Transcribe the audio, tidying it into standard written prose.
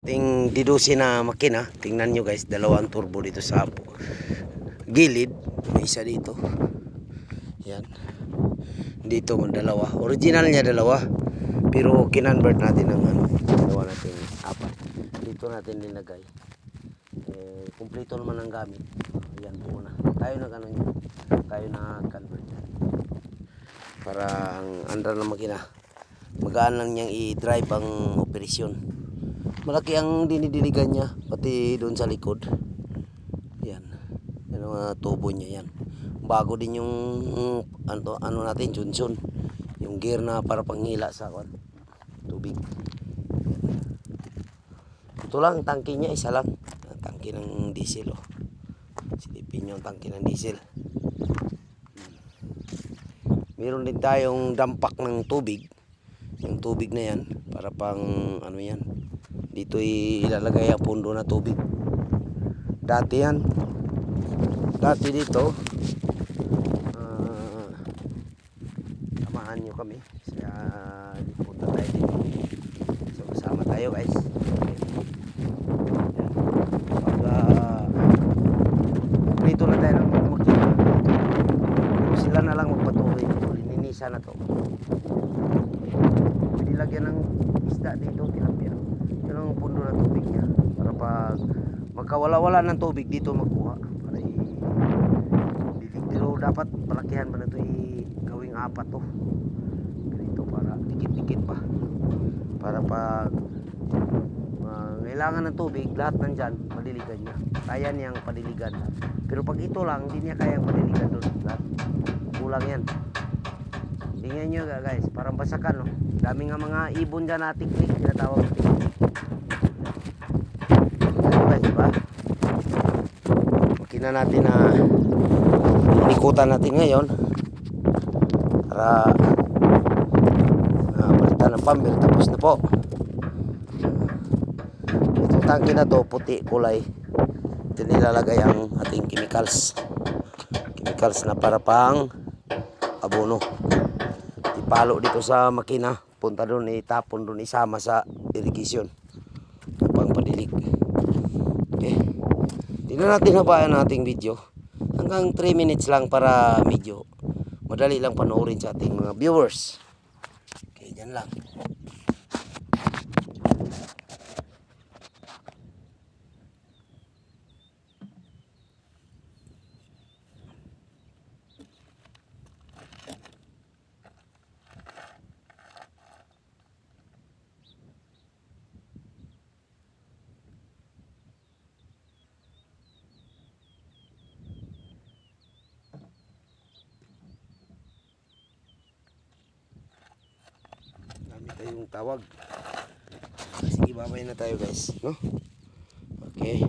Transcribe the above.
Ting D12 na makina. Tingnan nyo guys, dalawang turbo dito sa gilid. May isa dito. Yan. Dito dalawa. Original niya dalawa. Pero kinonvert natin ng ano, dalawa natin apat. Dito natin nilagay. Kumpleto naman ang gamit. Yan po na. Tayo na ano niya. Tayo na convert. Para ang andar ng makina. Magaan lang niyang i-drive ang operasyon. Malaki ang dinidiligan niya, pati doon sa likod. Yan. Yan ang mga tubo niya yan. Bago din yung ano natin, Johnson. Yung gear na para panghila sa tubig. Yan. Ito lang, tangke niya, isa lang. Tangke ng diesel. Oh. Silipin yung tangke ng diesel. Meron din tayong dampak ng tubig. Yung tubig na yan, para pang ano yan. Dito ilalagay ang pundo na tubig. Dati yan. Dati dito. Samahan nyo kami. Kaya punta tayo dito. So kasama tayo guys. Pag dito na tayo ng makina. Sila na lang magpatuloy. Lininisa na to. Nilagyan ng isda dito. Tilapia. Yun ang pundo ng tubig niya. Para pag magkawala-wala ng tubig dito magkuha. Para pero dapat palakihan pa na ito gawing apat to. Ganito para dikit-dikit pa. Para pag kailangan ng tubig, lahat nandyan, padiligan niya. Kaya niyang padiligan. Pero pag ito lang, hindi niya kayang padiligan doon. Lahat. Kulang yan. Tingnan nyo guys, parang basakan, no? Dami nga mga ibon dyan na tiklik, tinatawag na tiklik. Ito guys, diba? Makina natin na inikutan natin ngayon para balitan ng pumper. Tapos na po. Itong tangke na to, puti kulay. Ito nilalagay ang ating chemicals. Chemicals na para pang abono. Ipalo dito sa makina, punta doon, itapon doon, isama sa irrigation pang padilig. Okay, tingnan natin habayan ang ating video hanggang 3 minutes lang para medyo madali lang panoorin sa ating mga viewers. Okay, dyan lang. Tayong tawag. Sige, babay na tayo guys, no? Okay.